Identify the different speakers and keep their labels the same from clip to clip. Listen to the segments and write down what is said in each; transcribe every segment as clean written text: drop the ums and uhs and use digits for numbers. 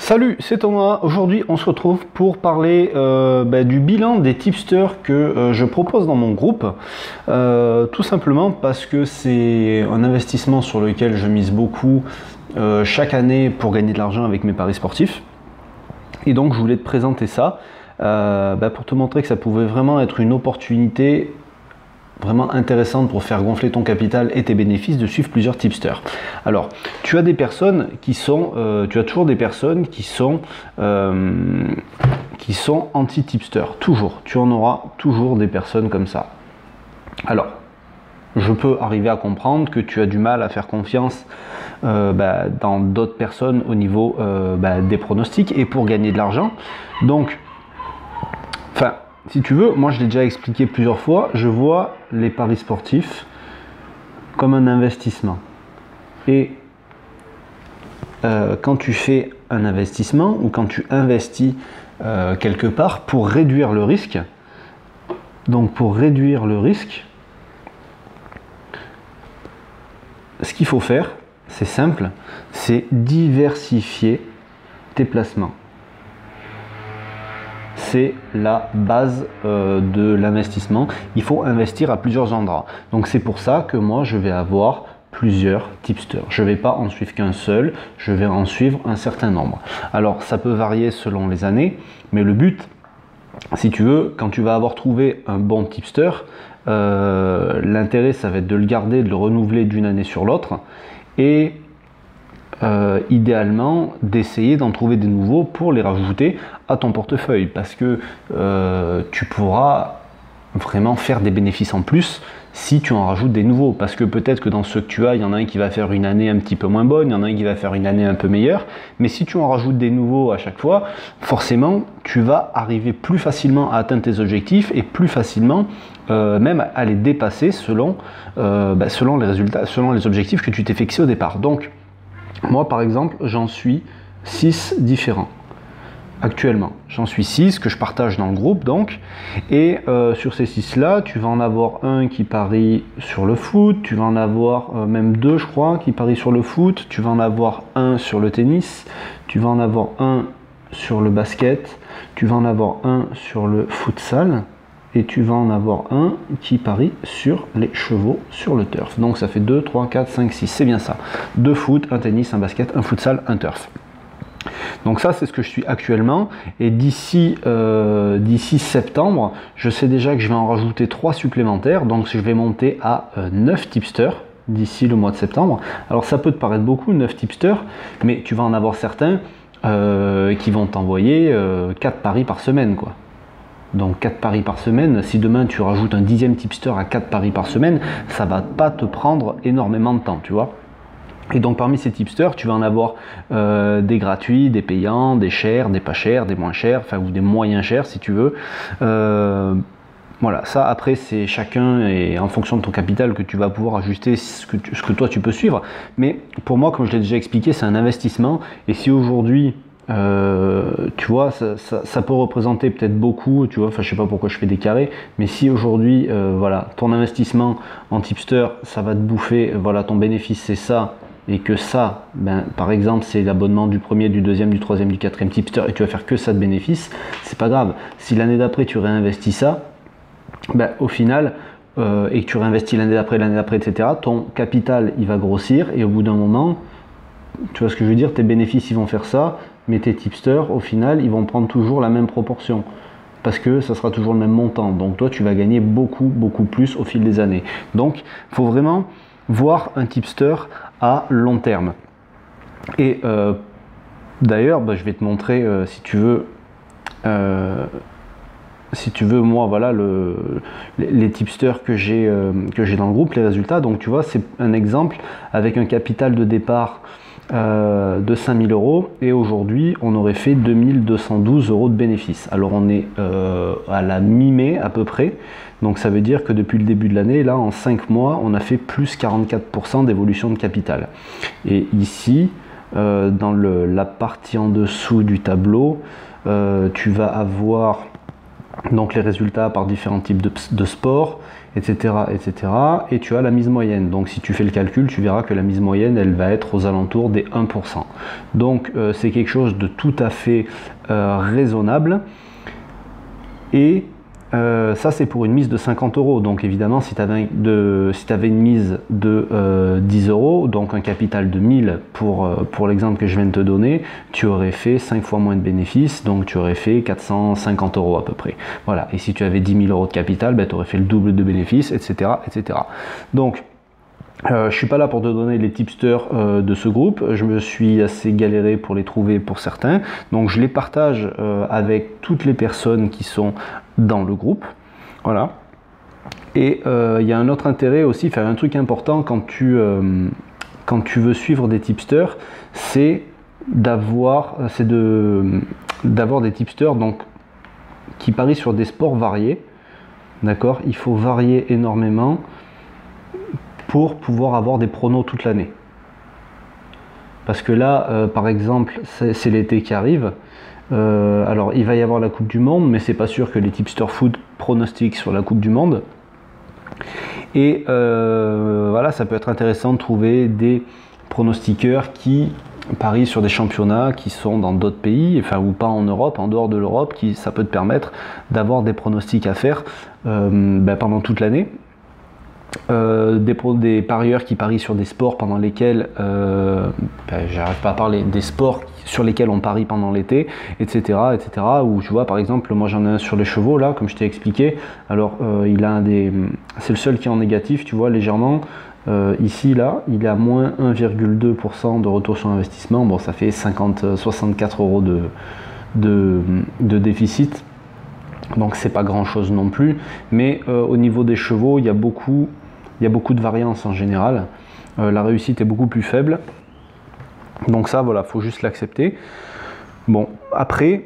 Speaker 1: Salut, c'est Thomas. Aujourd'hui, on se retrouve pour parler du bilan des tipsters que je propose dans mon groupe. Tout simplement parce que c'est un investissement sur lequel je mise beaucoup chaque année pour gagner de l'argent avec mes paris sportifs. Et donc, je voulais te présenter ça pour te montrer que ça pouvait vraiment être une opportunité vraiment intéressante pour faire gonfler ton capital et tes bénéfices de suivre plusieurs tipsters. Alors, tu as des personnes qui sont, tu as toujours des personnes qui sont anti-tipster, toujours. Tu en auras toujours des personnes comme ça. Alors, je peux arriver à comprendre que tu as du mal à faire confiance dans d'autres personnes au niveau des pronostics et pour gagner de l'argent. Donc, si tu veux, moi je l'ai déjà expliqué plusieurs fois, je vois les paris sportifs comme un investissement. Et quand tu fais un investissement ou quand tu investis quelque part pour réduire le risque, ce qu'il faut faire, c'est simple, c'est diversifier tes placements. C'est la base de l'investissement. Il faut investir à plusieurs endroits. Donc c'est pour ça que moi je vais avoir plusieurs tipsters. Je ne vais pas en suivre qu'un seul, je vais en suivre un certain nombre. Alors ça peut varier selon les années, mais le but, si tu veux, quand tu vas avoir trouvé un bon tipster, l'intérêt ça va être de le garder, de le renouveler d'une année sur l'autre et idéalement d'essayer d'en trouver des nouveaux pour les rajouter à ton portefeuille parce que tu pourras vraiment faire des bénéfices en plus si tu en rajoutes des nouveaux, parce que peut-être que dans ceux que tu as, il y en a un qui va faire une année un petit peu moins bonne, il y en a un qui va faire une année un peu meilleure, mais si tu en rajoutes des nouveaux à chaque fois, forcément tu vas arriver plus facilement à atteindre tes objectifs et plus facilement même à les dépasser selon les résultats, selon les objectifs que tu t'es fixé au départ. Donc moi par exemple j'en suis 6 différents actuellement, j'en suis 6 que je partage dans le groupe donc, et sur ces 6 là tu vas en avoir un qui parie sur le foot, tu vas en avoir même 2 je crois qui parient sur le foot, tu vas en avoir un sur le tennis, tu vas en avoir un sur le basket, tu vas en avoir un sur le futsal et tu vas en avoir un qui parie sur les chevaux sur le turf. Donc ça fait 2, 3, 4, 5, 6, c'est bien ça. 2 foot, un tennis, un basket, un futsal, un turf. Donc ça c'est ce que je suis actuellement et d'ici septembre, je sais déjà que je vais en rajouter 3 supplémentaires, donc je vais monter à 9 tipsters d'ici le mois de septembre. Alors ça peut te paraître beaucoup 9 tipsters, mais tu vas en avoir certains qui vont t'envoyer 4 paris par semaine quoi. Donc 4 paris par semaine, si demain tu rajoutes un 10e tipster à 4 paris par semaine, ça va pas te prendre énormément de temps, tu vois. Et donc parmi ces tipsters, tu vas en avoir des gratuits, des payants, des chers, des pas chers, des moins chers, enfin ou des moyens chers si tu veux. Voilà, ça après c'est chacun et en fonction de ton capital que tu vas pouvoir ajuster ce que toi tu peux suivre. Mais pour moi, comme je l'ai déjà expliqué, c'est un investissement et si aujourd'hui tu vois, ça peut représenter peut-être beaucoup, tu vois, enfin je sais pas pourquoi je fais des carrés, mais si aujourd'hui, voilà, ton investissement en tipster, ça va te bouffer, voilà, ton bénéfice c'est ça, et que ça, par exemple, c'est l'abonnement du premier, du deuxième, du troisième, du quatrième tipster, et tu vas faire que ça de bénéfice, c'est pas grave. Si l'année d'après tu réinvestis ça, au final, et que tu réinvestis l'année d'après, etc., ton capital il va grossir, et au bout d'un moment, tu vois ce que je veux dire, tes bénéfices ils vont faire ça, mais tes tipsters au final ils vont prendre toujours la même proportion parce que ça sera toujours le même montant, donc toi tu vas gagner beaucoup plus au fil des années. Donc il faut vraiment voir un tipster à long terme. Et d'ailleurs je vais te montrer si tu veux moi voilà les tipsters que j'ai dans le groupe, les résultats. Donc tu vois, c'est un exemple avec un capital de départ de 5000 euros et aujourd'hui on aurait fait 2212 euros de bénéfice. Alors on est à la mi-mai à peu près, donc ça veut dire que depuis le début de l'année, là en 5 mois, on a fait plus 44% d'évolution de capital. Et ici, dans la partie en dessous du tableau, tu vas avoir donc les résultats par différents types de sports etc., etc. Et tu as la mise moyenne. Donc si tu fais le calcul, tu verras que la mise moyenne, elle va être aux alentours des 1%. Donc c'est quelque chose de tout à fait raisonnable. Et ça, c'est pour une mise de 50 euros. Donc évidemment, si tu avais une mise de 10 euros, donc un capital de 1000 pour l'exemple que je viens de te donner, tu aurais fait 5 fois moins de bénéfices, donc tu aurais fait 450 euros à peu près. Voilà. Et si tu avais 10 000 euros de capital, ben, tu aurais fait le double de bénéfices, etc., etc. Donc, je ne suis pas là pour te donner les tipsters de ce groupe, je me suis assez galéré pour les trouver pour certains, donc je les partage avec toutes les personnes qui sont dans le groupe, voilà. Et il y a un autre intérêt aussi, faire un truc important quand tu veux suivre des tipsters, c'est d'avoir des tipsters donc, qui parient sur des sports variés, d'accord. Il faut varier énormément pour pouvoir avoir des pronos toute l'année. Parce que là, par exemple, c'est l'été qui arrive. Alors, il va y avoir la Coupe du Monde, mais c'est pas sûr que les tipsters foot pronostiquent sur la Coupe du Monde. Et voilà, ça peut être intéressant de trouver des pronostiqueurs qui parient sur des championnats qui sont dans d'autres pays, enfin ou pas en Europe, en dehors de l'Europe, ça peut te permettre d'avoir des pronostics à faire pendant toute l'année. Des parieurs qui parient sur des sports pendant lesquels j'arrive pas à parler des sports sur lesquels on parie pendant l'été, etc., etc. Où tu vois, par exemple, moi j'en ai un sur les chevaux là, comme je t'ai expliqué. Alors c'est le seul qui est en négatif, tu vois, légèrement. Ici là, il est à moins 1,2% de retour sur investissement. Bon, ça fait 64 euros de déficit. Donc c'est pas grand chose non plus, mais au niveau des chevaux, il y a beaucoup de variance en général. La réussite est beaucoup plus faible. Donc ça, voilà, faut juste l'accepter. Bon, après,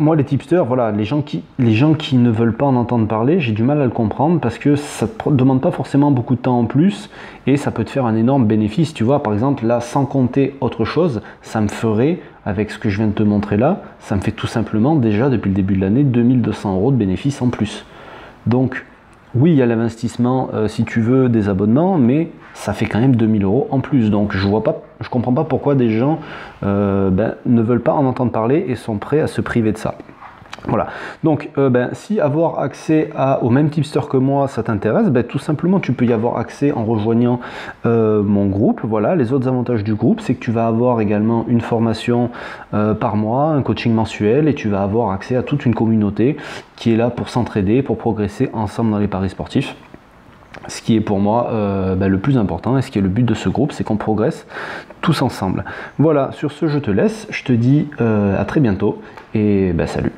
Speaker 1: moi les tipsters, voilà, les gens qui ne veulent pas en entendre parler, j'ai du mal à le comprendre parce que ça ne te demande pas forcément beaucoup de temps en plus et ça peut te faire un énorme bénéfice. Tu vois, par exemple, là, sans compter autre chose, ça me ferait, avec ce que je viens de te montrer là, ça me fait tout simplement déjà depuis le début de l'année 2200 euros de bénéfices en plus. Donc oui, il y a l'investissement si tu veux des abonnements, mais ça fait quand même 2000 euros en plus. Donc je comprends pas pourquoi des gens ne veulent pas en entendre parler et sont prêts à se priver de ça. Voilà, donc si avoir accès au même tipster que moi ça t'intéresse, tout simplement tu peux y avoir accès en rejoignant mon groupe. Voilà, les autres avantages du groupe, c'est que tu vas avoir également une formation par mois, un coaching mensuel, et tu vas avoir accès à toute une communauté qui est là pour s'entraider, pour progresser ensemble dans les paris sportifs. Ce qui est pour moi le plus important et ce qui est le but de ce groupe, c'est qu'on progresse tous ensemble. Voilà, sur ce je te laisse, je te dis à très bientôt et salut.